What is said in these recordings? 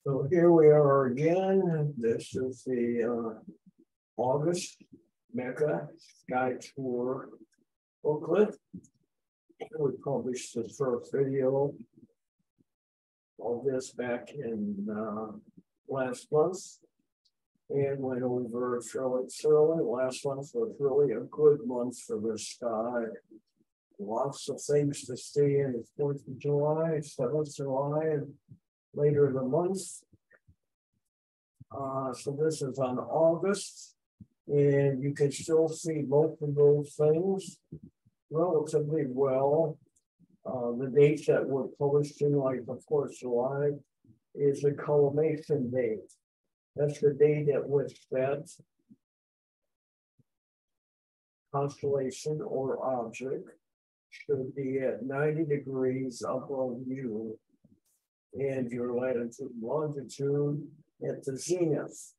So here we are again. This is the August Mecca Sky Tour booklet. We published the first video of this back in last month and went over fairly thoroughly. Last month was really a good month for the sky. Lots of things to see in the 4th of July, 7th of July, and later in the month. So this is on August, and you can still see both of those things relatively well. The dates that were published in, like of course July, is the culmination date. That's the date at which that constellation or object should be at 90 degrees above you and your latitude and longitude at the zenith.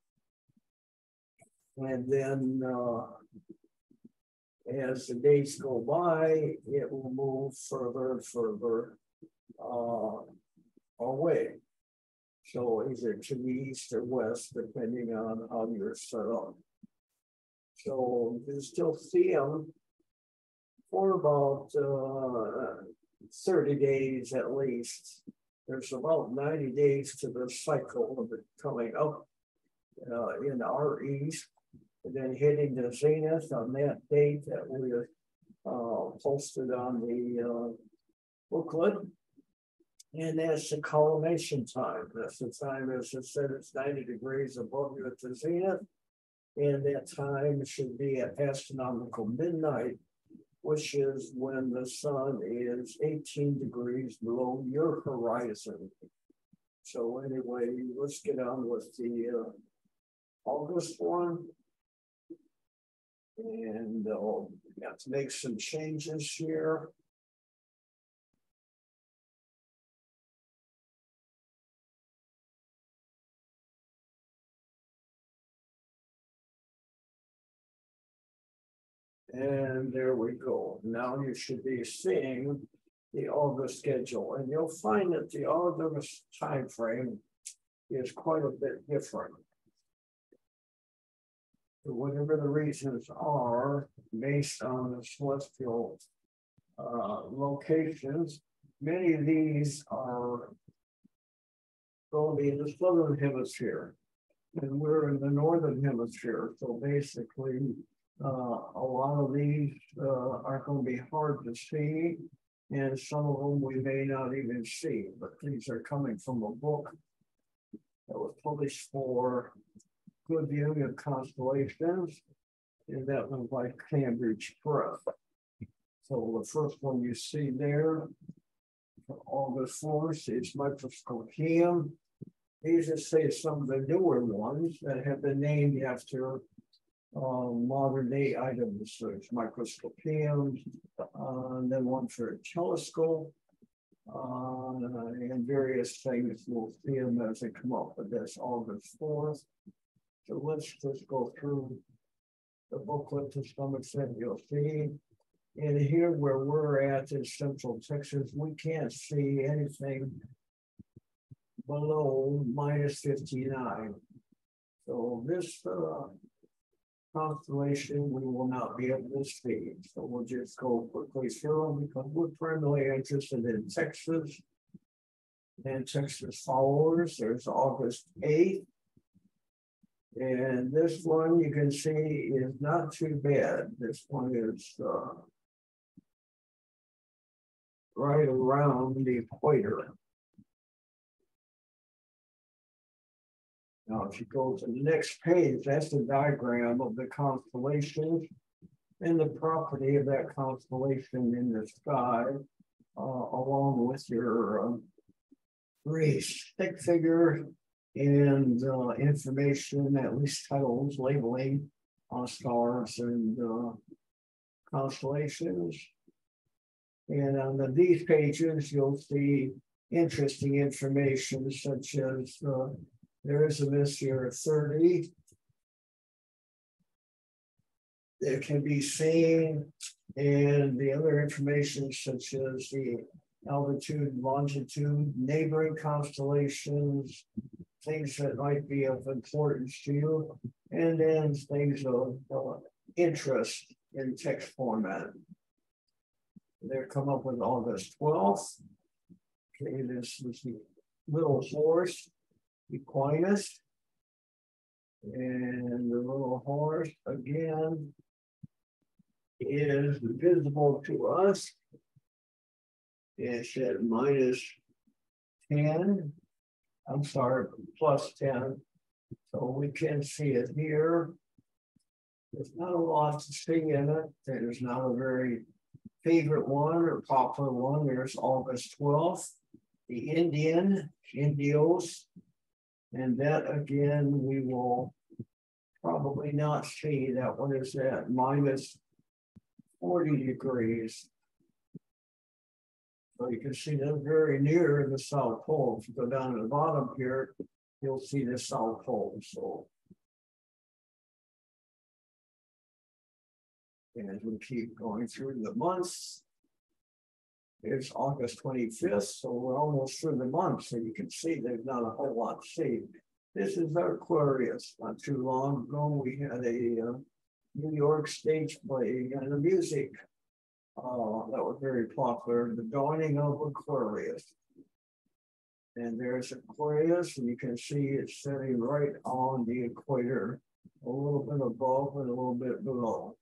And then as the days go by, it will move further and further away. So either to the east or west, depending on how you're set up. So you still see them for about 30 days at least. There's about 90 days to the cycle of it coming up in our east, and then hitting the zenith on that date that we posted on the booklet. And that's the culmination time. That's the time, as I said, it's 90 degrees above you at the zenith. And that time should be at astronomical midnight, which is when the sun is 18 degrees below your horizon. So anyway, let's get on with the August one. And got to make some changes here. And there we go. Now you should be seeing the August schedule, and you'll find that the August time frame is quite a bit different. For whatever the reasons are, based on the celestial locations, many of these are going to be in the southern hemisphere, and we're in the northern hemisphere. So basically, a lot of these are going to be hard to see, and some of them we may not even see, but these are coming from a book that was published for Good Viewing of Constellations, and that was by Cambridge Press. So the first one you see there, for August 4th, is Microscopium. These are, say, some of the newer ones that have been named after modern day items. So it's Microscopium, and then one for a telescope, and various things. We'll see them as they come up, but that's August 4th. So let's just go through the booklet to some extent. You'll see, and here where we're at in Central Texas, we can't see anything below -59. So this constellation we will not be able to see. So we'll just go quickly through them because we're primarily interested in Texas and Texas followers. There's August 8th. And this one you can see is not too bad. This one is right around the equator. Now, if you go to the next page, that's the diagram of the constellations and the property of that constellation in the sky, along with your three stick figure and information, at least titles, labeling on stars and constellations. And on these pages, you'll see interesting information such as there is a Messier 30 that can be seen, and the other information such as the altitude, longitude, neighboring constellations, things that might be of importance to you, and then things of interest in text format. They're come up with August 12th. Okay, this is the little horse, Aquarius. And the little horse, again, is visible to us. It's at -10. I'm sorry, +10. So we can see it here. There's not a lot to see in it. There's not a very favorite one or popular one. There's August 12th, the Indios. And that again, we will probably not see. That one is at -40 degrees. So you can see they're very near the South Pole. If you go down to the bottom here, you'll see the South Pole. So, and as we keep going through the months, it's August 25th, so we're almost through the month. So you can see there's not a whole lot to see. This is Aquarius. Not too long ago, we had a New York stage play and a music that was very popular, The Dawning of Aquarius. And there's Aquarius, and you can see it's sitting right on the equator, a little bit above and a little bit below.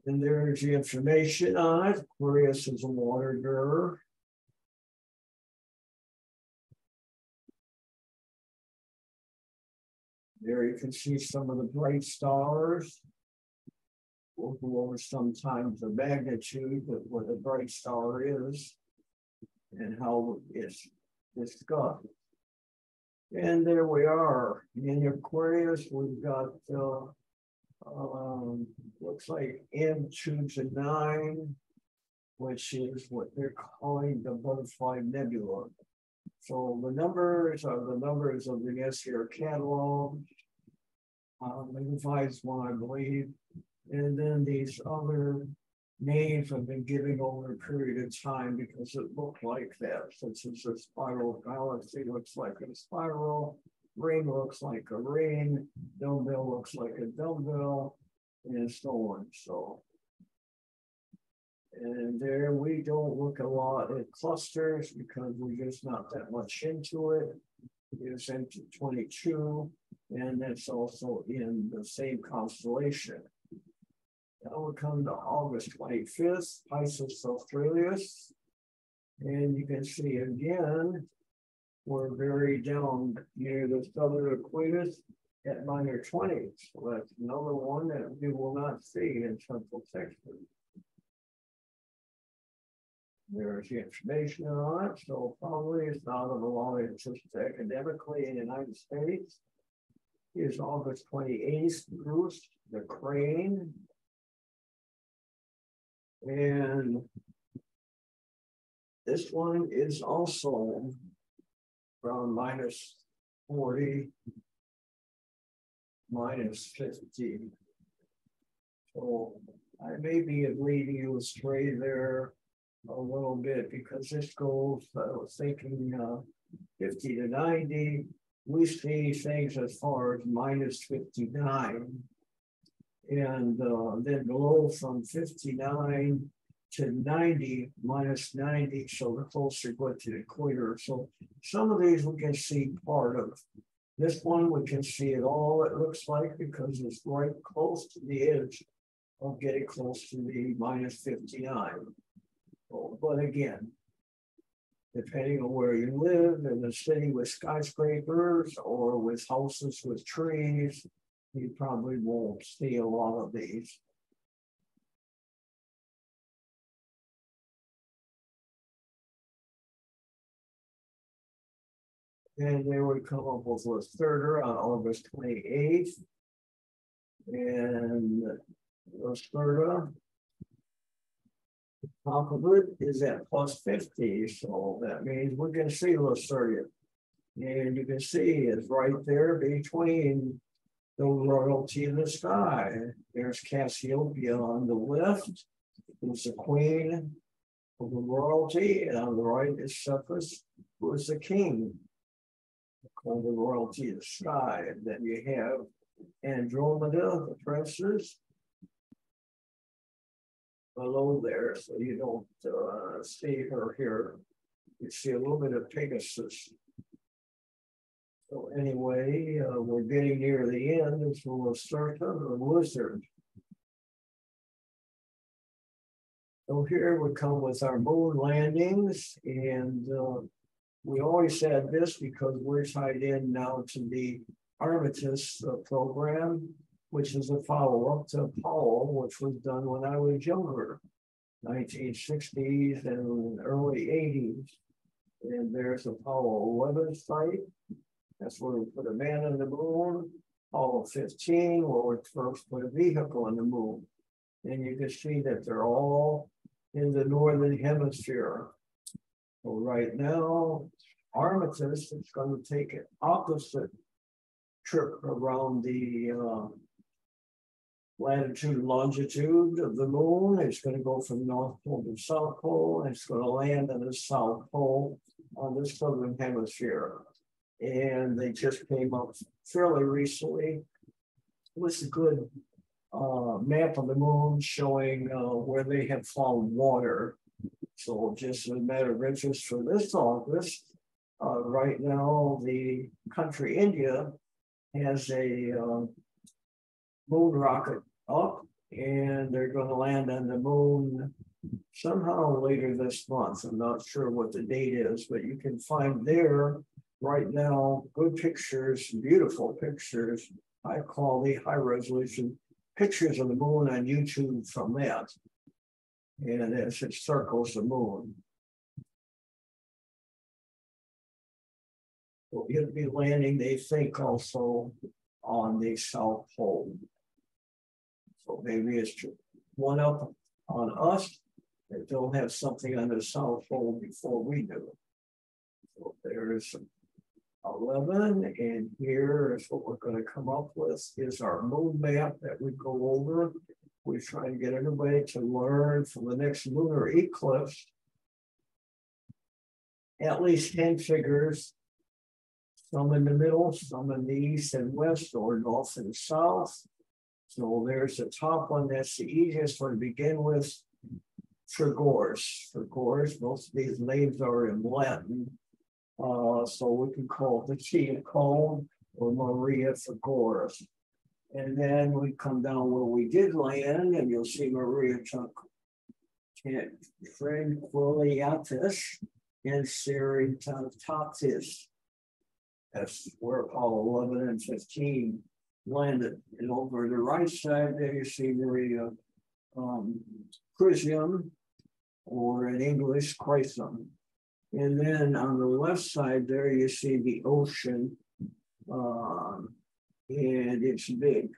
And there's the information on it. Aquarius is a water girl. There you can see some of the bright stars. We'll go over sometimes the magnitude of what a bright star is and how it's discussed. And there we are. In Aquarius, we've got, looks like M2 to 9, which is what they're calling the Butterfly Nebula. So the numbers are the numbers of the Messier catalog. The revised one, I believe. And then these other names have been given over a period of time because it looked like that. Since it's a spiral galaxy, looks like a spiral, ring looks like a ring, dumbbell looks like a dumbbell, and so on. So, and there we don't look a lot at clusters because we're just not that much into it. It's into 22, and that's also in the same constellation. Now we'll come to August 25th, Pisces Australis. And you can see again, we're very down near the southern equator at -20. So that's another one that we will not see in Central Texas. There's the information on it, so probably it's not of a lot of interest academically in the United States. Here's August 28th, Grus, the crane. And this one is also from -40, -50. So I may be leading you astray there a little bit because this goes, I was thinking 50 to 90. We see things as far as -59. And then below from 59 to 90, -90, so the closer you go to the equator. So some of these we can see part of. This one we can see it all, it looks like, because it's right close to the edge of getting close to the -59. But again, depending on where you live, in a city with skyscrapers or with houses with trees, you probably won't see a lot of these. And then we come up with Lacerta on August 28th. And Lacerta, top of it is at +50. So that means we can see Lacerta. And you can see it's right there between the royalty in the sky. There's Cassiopeia on the left, who's the queen, of the royalty, and on the right is Cephas, who is the king, called the royalty of the sky. And then you have Andromeda, the princess, below there, so you don't see her here. You see a little bit of Pegasus. So anyway, we're getting near the end. It's the Lacerta, the lizard. So here we come with our moon landings, and we always had this because we're tied in now to the Armistice program, which is a follow-up to Apollo, which was done when I was younger, 1960s and early 80s. And there's Apollo 11 site. That's where we put a man on the moon. Apollo 15, where we first put a vehicle on the moon. And you can see that they're all in the northern hemisphere. So right now, Armistice is going to take an opposite trip around the latitude and longitude of the moon. It's going to go from North Pole to South Pole, and it's going to land on the South Pole on the southern hemisphere. And they just came up fairly recently with a good map of the moon showing where they have found water. So just a matter of interest for this August, right now the country India has a moon rocket up, and they're going to land on the moon somehow later this month. I'm not sure what the date is, but you can find there right now good pictures, beautiful pictures, high quality, high resolution pictures of the moon on YouTube from that. And as it circles the moon. So it'll be landing, they think, also on the South Pole. So maybe it's one up on us that don't have something on the South Pole before we do. So there's 11, and here is what we're going to come up with is our moon map that we go over. We try to get everybody to learn from the next lunar eclipse at least 10 figures, some in the middle, some in the east and west, or north and south. So there's the top one, that's the easiest one to begin with, Grus. Grus, most of these names are in Latin. So we can call it the Chia Cone or Maria Grus. And then we come down where we did land, and you'll see Maria Tranquilitas and Seritatis. That's where Apollo 11 and 15 landed. And over the right side there, you see Maria Crucium, or in English, Chrisum. And then on the left side there, you see the ocean, and it's big.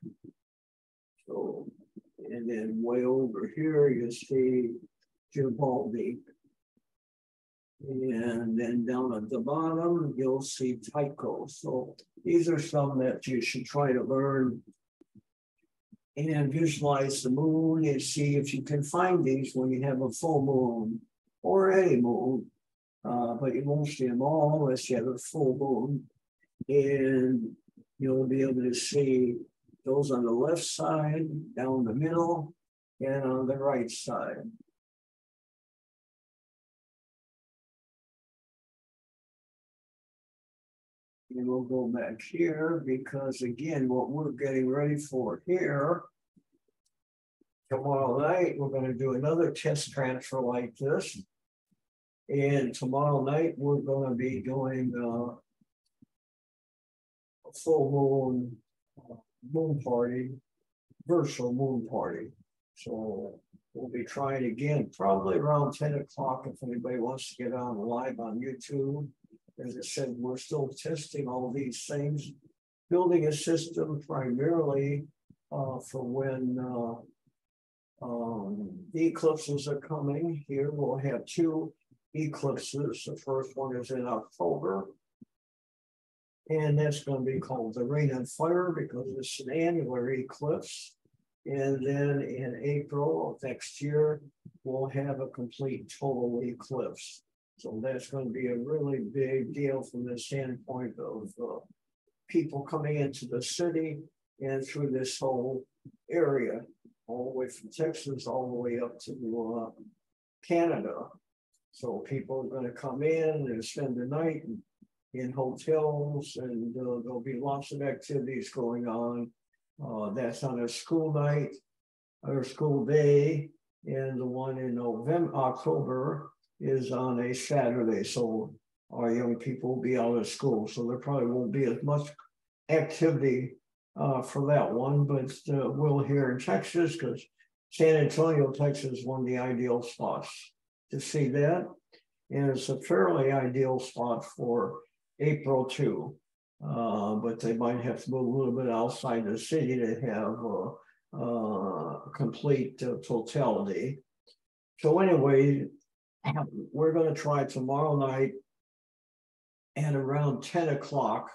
So, and then way over here, you see Gibaldi. And then down at the bottom, you'll see Tycho. So these are some that you should try to learn and visualize the moon and see if you can find these when you have a full moon or any moon. But you won't see them all unless you have a full moon. And you'll be able to see those on the left side, down the middle, and on the right side. And we'll go back here because, again, what we're getting ready for here, tomorrow night, we're going to do another test transfer like this. And tomorrow night, we're going to be doing a full moon party, virtual moon party. So we'll be trying again, probably around 10 o'clock if anybody wants to get on live on YouTube. As I said, we're still testing all these things, building a system primarily for when the eclipses are coming. Here we'll have 2 eclipses. The first one is in October, and that's going to be called the Rain and Fire because it's an annular eclipse. And then in April of next year, we'll have a complete total eclipse. So that's going to be a really big deal from the standpoint of people coming into the city and through this whole area, all the way from Texas, all the way up to Canada. So people are going to come in and spend the night in hotels, and there'll be lots of activities going on. That's on a school night or school day, and the one in October is on a Saturday. So our young people will be out of school, so there probably won't be as much activity for that one, but we'll here in Texas, because San Antonio, Texas is one of the ideal spots to see that. And it's a fairly ideal spot for April too. But they might have to move a little bit outside the city to have complete totality. So anyway, we're going to try tomorrow night at around 10 o'clock,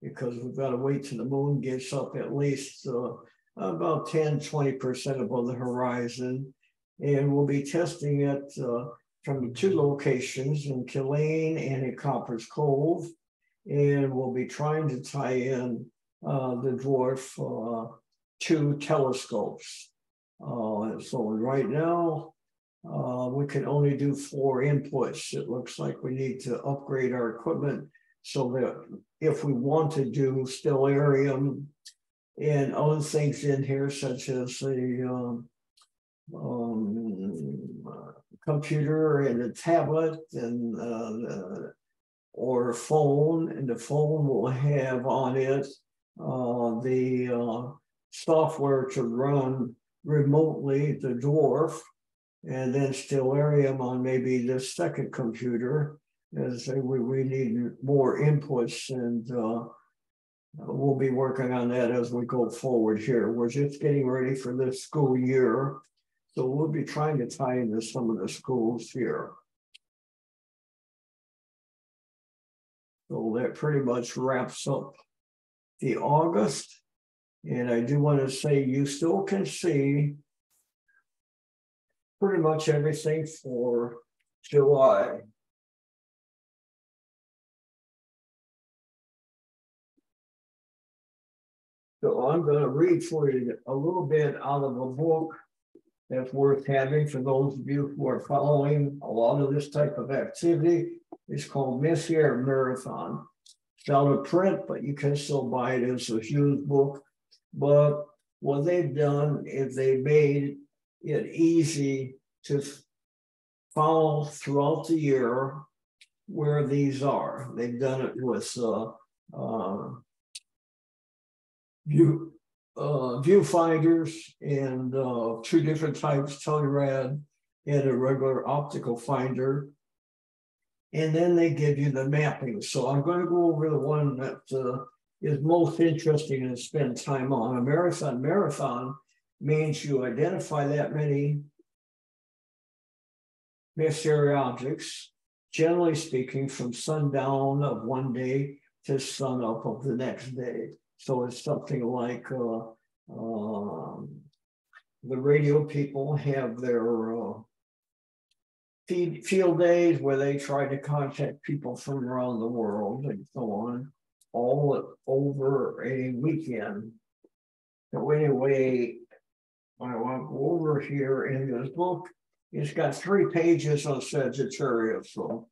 because we've got to wait till the moon gets up at least about 10–20% above the horizon. And we'll be testing it from the two locations in Killeen and in Copperas Cove. And we'll be trying to tie in the dwarf two telescopes. So right now, we can only do 4 inputs. It looks like we need to upgrade our equipment so that if we want to do stellarium and other things in here, such as the computer and a tablet and or a phone, and the phone will have on it the software to run remotely the dwarf, and then stellarium on maybe the second computer, as we need more inputs, and we'll be working on that as we go forward here. We're just getting ready for this school year, so we'll be trying to tie into some of the schools here. So that pretty much wraps up the August. And I do want to say you still can see pretty much everything for July. So I'm going to read for you a little bit out of a book that's worth having for those of you who are following a lot of this type of activity. It's called Messier Marathon. It's out of print, but you can still buy it as a used book. But what they've done is they made it easy to follow throughout the year where these are. They've done it with viewfinders and 2 different types, Tellurad and a regular optical finder. And then they give you the mapping. So I'm going to go over the one that is most interesting and spend time on. A marathon means you identify that many Messier objects, generally speaking, from sundown of one day to sunup of the next day. So it's something like the radio people have their field days where they try to contact people from around the world and so on, all over a weekend. So anyway, I want to go over here in this book. It's got 3 pages on Sagittarius. So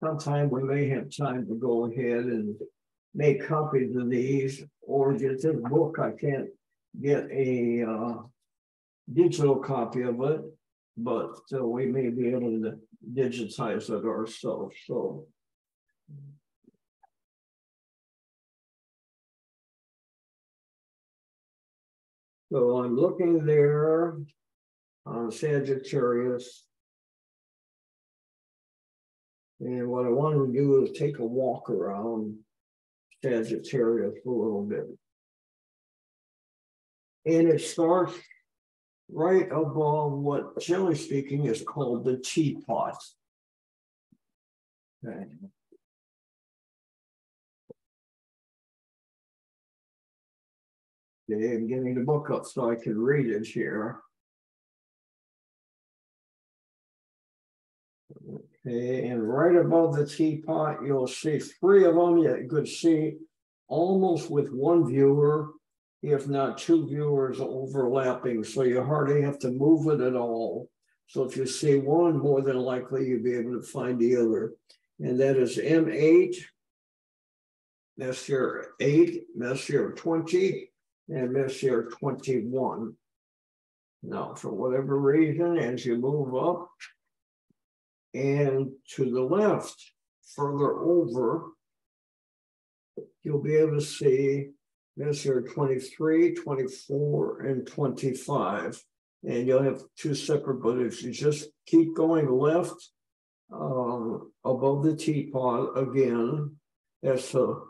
sometime we may have time to go ahead and make copies of these, or just this book. I can't get a digital copy of it, but we may be able to digitize it ourselves. So I'm looking there on Sagittarius. And what I wanted to do is take a walk around Sagittarius a little bit. And it starts right above what, generally speaking, is called the teapot. Okay. Okay, I'm getting the book up so I can read it here. Okay, and right above the teapot, you'll see three of them. You could see almost with one viewer, if not two viewers overlapping, so you hardly have to move it at all. So if you see one, more than likely you'll be able to find the other. And that is M8, Messier 8, Messier 20, and Messier 21. Now, for whatever reason, as you move up and to the left, further over, you'll be able to see Messier 23, 24, and 25. And you'll have two separate, but if you just keep going left above the teapot again, that's the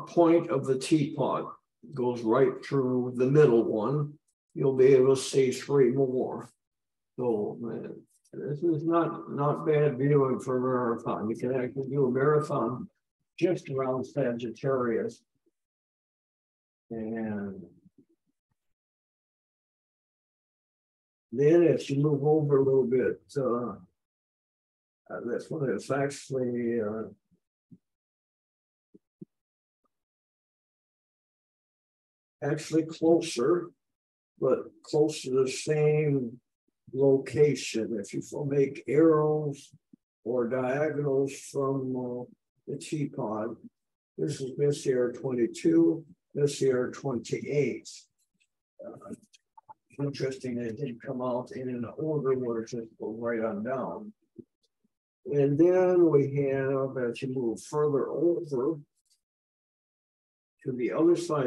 point of the teapot, goes right through the middle one. You'll be able to see three more. So man, this is not bad viewing for a marathon. You can actually do a marathon just around Sagittarius. And then as you move over a little bit, this one is actually closer, but close to the same location. If you make arrows or diagonals from the teapot, this is Messier 22, Messier 28. Interesting that it didn't come out in an order where it just go right on down. And then we have, as you move further over to the other side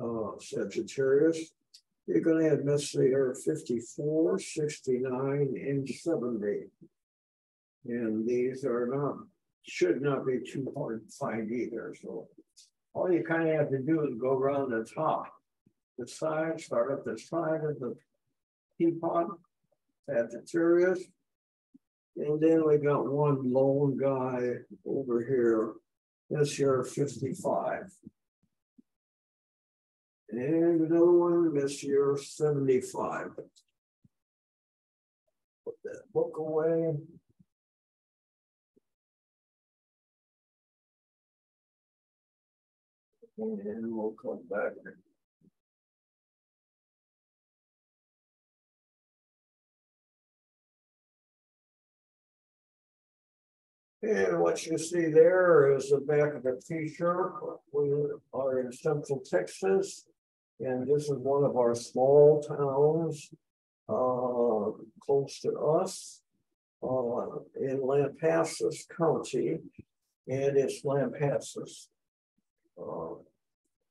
of Sagittarius, you're going to have Messier 54, 69, and 70. And these should not be too hard to find either. So all you kind of have to do is go around the top, the side, start up the side of the teapot, Sagittarius. And then we got one lone guy over here, Messier 55. And another one, Messier 75. Put that book away. And we'll come back. And what you see there is the back of the t-shirt. We are in Central Texas, and this is one of our small towns close to us in Lampasas County, and it's Lampasas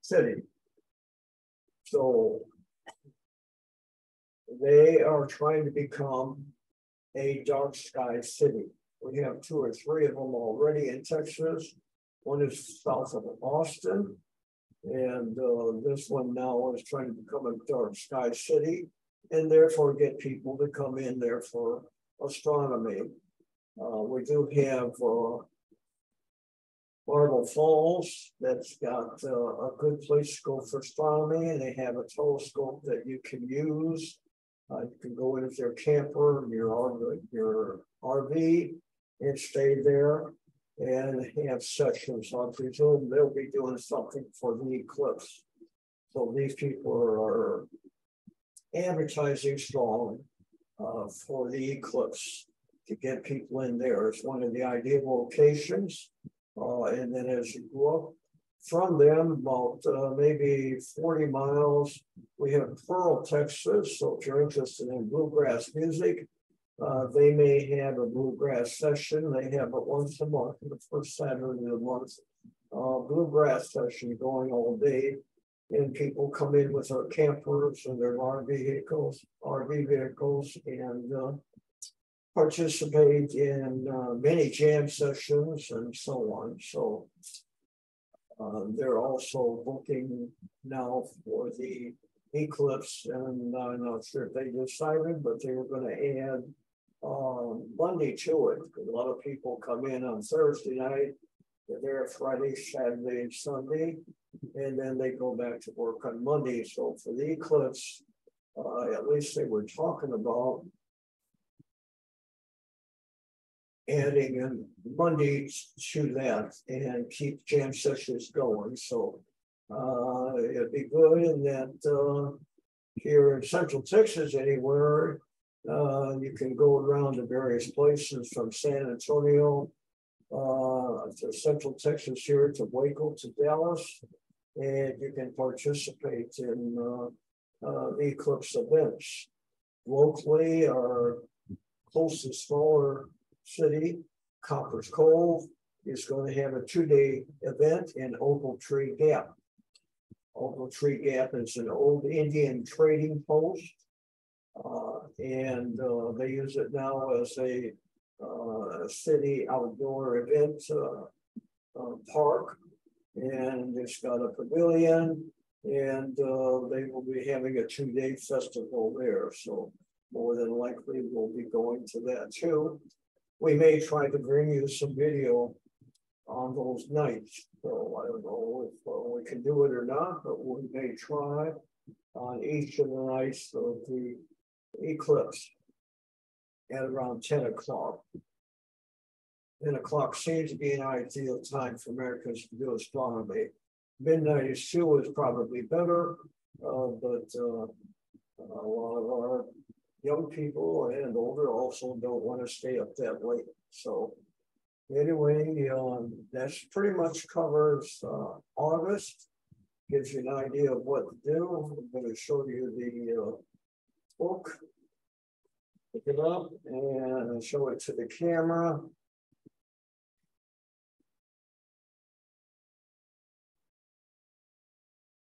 City. So they are trying to become a dark sky city. We have 2 or 3 of them already in Texas. One is south of Austin, and this one now is trying to become a dark sky city, and therefore get people to come in there for astronomy. We do have Marble Falls, that's got a good place to go for astronomy, and they have a telescope that you can use. You can go in with your camper, your RV, and stay there and have sessions. I presume they'll be doing something for the eclipse. So these people are advertising strong for the eclipse to get people in there. It's one of the ideal locations. And then as you go up from them, about maybe 40 miles, we have Pearl, Texas. So if you're interested in bluegrass music, they may have a bluegrass session. They have it once a month, the first Saturday of the month, bluegrass session going all day. And people come in with their campers and their RV vehicles, and participate in many jam sessions and so on. So they're also booking now for the eclipse, and I'm not sure if they decided, but they were going to add Monday to it. A lot of people come in on Thursday night They're there Friday, Saturday, and Sunday, and then they go back to work on Monday. So for the eclipse, at least they were talking about adding in Monday to that and keep jam sessions going. So it'd be good, and that here in Central Texas, anywhere, you can go around to various places from San Antonio to Central Texas here to Waco to Dallas, and you can participate in the eclipse events. Locally, our closest smaller city, Copperas Cove, is going to have a 2-day event in Opal Tree Gap. Opal Tree Gap is an old Indian trading post, and they use it now as a city outdoor event park, and it's got a pavilion, and they will be having a 2-day festival there. So more than likely we'll be going to that too. We may try to bring you some video on those nights. So I don't know if we can do it or not, but we may try on each of the nights of the eclipse at around 10 o'clock. 10 o'clock seems to be an ideal time for Americans to do astronomy. Midnight is probably better, but a lot of our young people and older also don't want to stay up that late. So anyway, that's pretty much covers August. Gives you an idea of what to do. I'm going to show you the book. Pick it up and show it to the camera.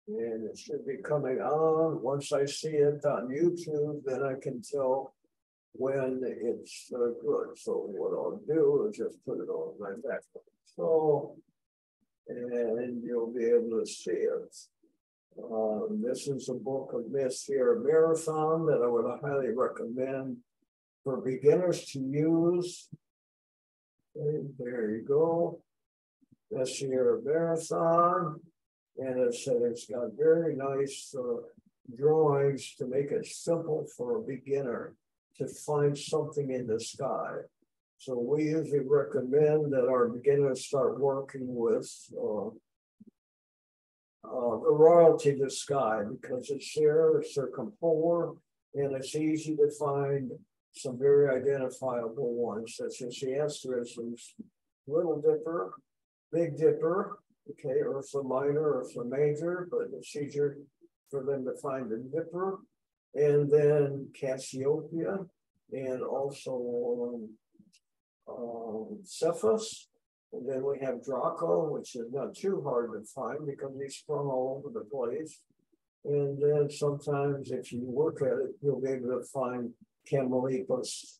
And it should be coming on. Once I see it on YouTube, then I can tell when it's good. So what I'll do is just put it on my back. So, and you'll be able to see it. This is a book of Messier Marathon that I would highly recommend for beginners to use. And there you go. Messier Marathon. And it's got very nice drawings to make it simple for a beginner to find something in the sky. So we usually recommend that our beginners start working with the royalty of the sky, because it's there, it's circumpolar, and it's easy to find some very identifiable ones, such as the asterisks, Little Dipper, Big Dipper, okay, Ursa Minor, Ursa Major, but it's easier for them to find the Dipper, and then Cassiopeia, and also Cephas. And then we have Draco, which is not too hard to find because he's sprung all over the place. And then sometimes if you work at it, you'll be able to find Camelopards.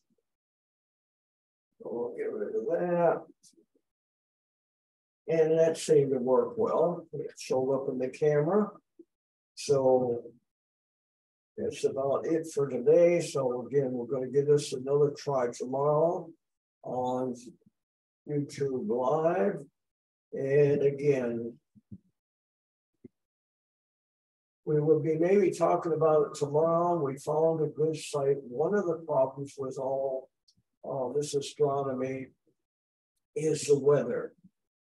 So we'll get rid of that. And that seemed to work well. It showed up in the camera. So that's about it for today. So again, we're going to give this another try tomorrow on YouTube Live. And again, we will be maybe talking about it tomorrow. We found a good site. One of the problems with all this astronomy is the weather.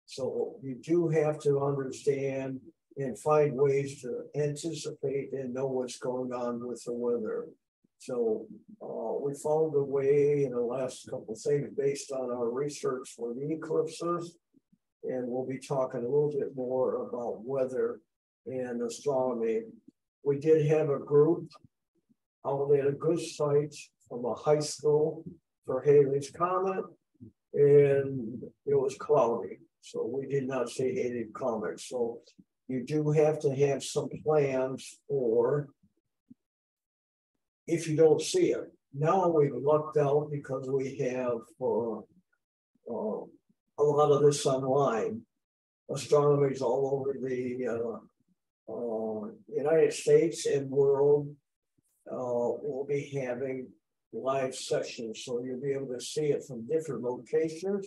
So you do have to understand and find ways to anticipate and know what's going on with the weather. So we found a way in the last couple of things based on our research for the eclipses. And we'll be talking a little bit more about weather and astronomy. We did have a group out at a good site from a high school for Halley's Comet, and it was cloudy. So we did not see Halley's Comet. So you do have to have some plans for if you don't see it. Now we've lucked out because we have a lot of this online. Astronomers all over the United States and world will be having live sessions. So you'll be able to see it from different locations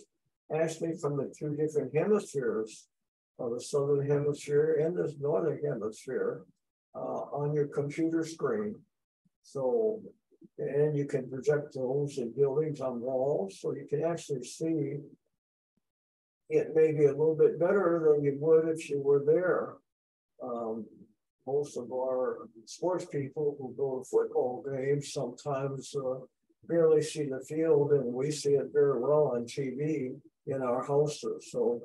actually from the two different hemispheres, the southern hemisphere and this northern hemisphere, on your computer screen. So, and you can project those in buildings on walls, so you can actually see it maybe a little bit better than you would if you were there. Most of our sports people who go to football games sometimes barely see the field, and we see it very well on TV in our houses. So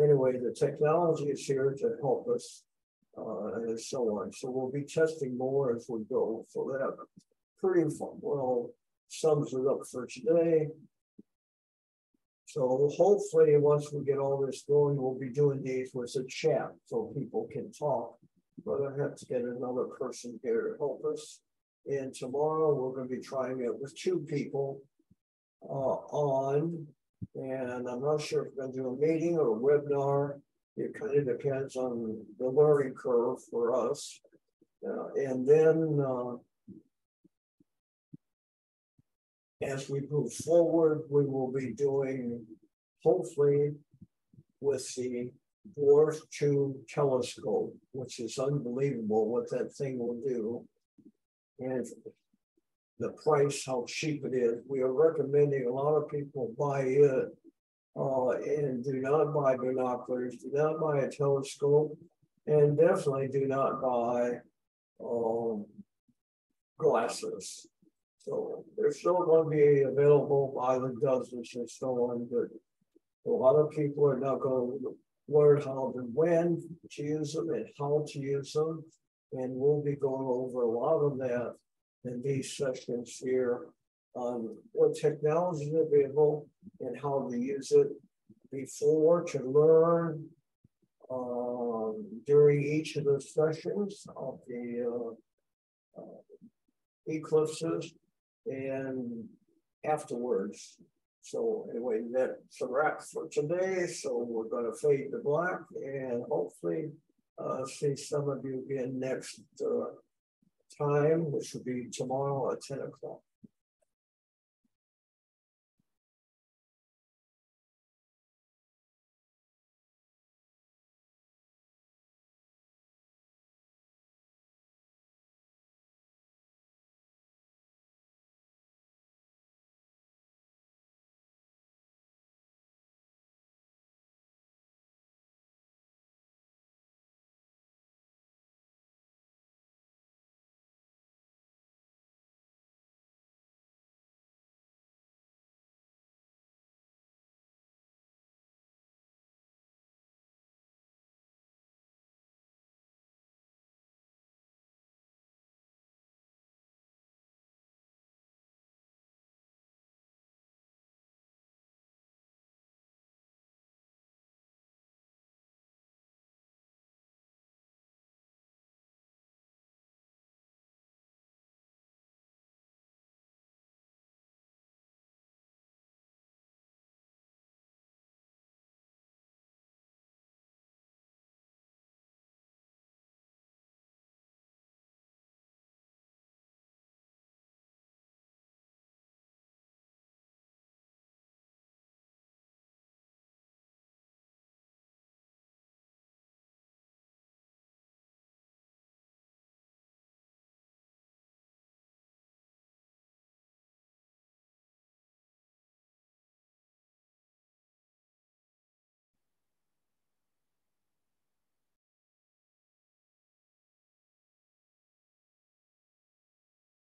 anyway, the technology is here to help us and so on. So we'll be testing more as we go. So that pretty well sums it up for today. So hopefully once we get all this going, we'll be doing these with a chat so people can talk. But I have to get another person here to help us. And tomorrow we're going to be trying it with 2 people on. And I'm not sure if we're going to do a meeting or a webinar. It kind of depends on the learning curve for us. And then as we move forward, we will be doing, hopefully, with the Dwarf 2 telescope, which is unbelievable what that thing will do. And the price, how cheap it is. We are recommending a lot of people buy it and do not buy binoculars, do not buy a telescope, and definitely do not buy glasses. So they're still going to be available by the dozens and so on, but a lot of people are not going to learn how to when to use them and how to use them. And we'll be going over a lot of that in these sessions here on what technology is available and how to use it before to learn during each of the sessions of the eclipses and afterwards. So anyway, that's a wrap for today. So we're going to fade to black and hopefully see some of you again next time, which will be tomorrow at 10 o'clock.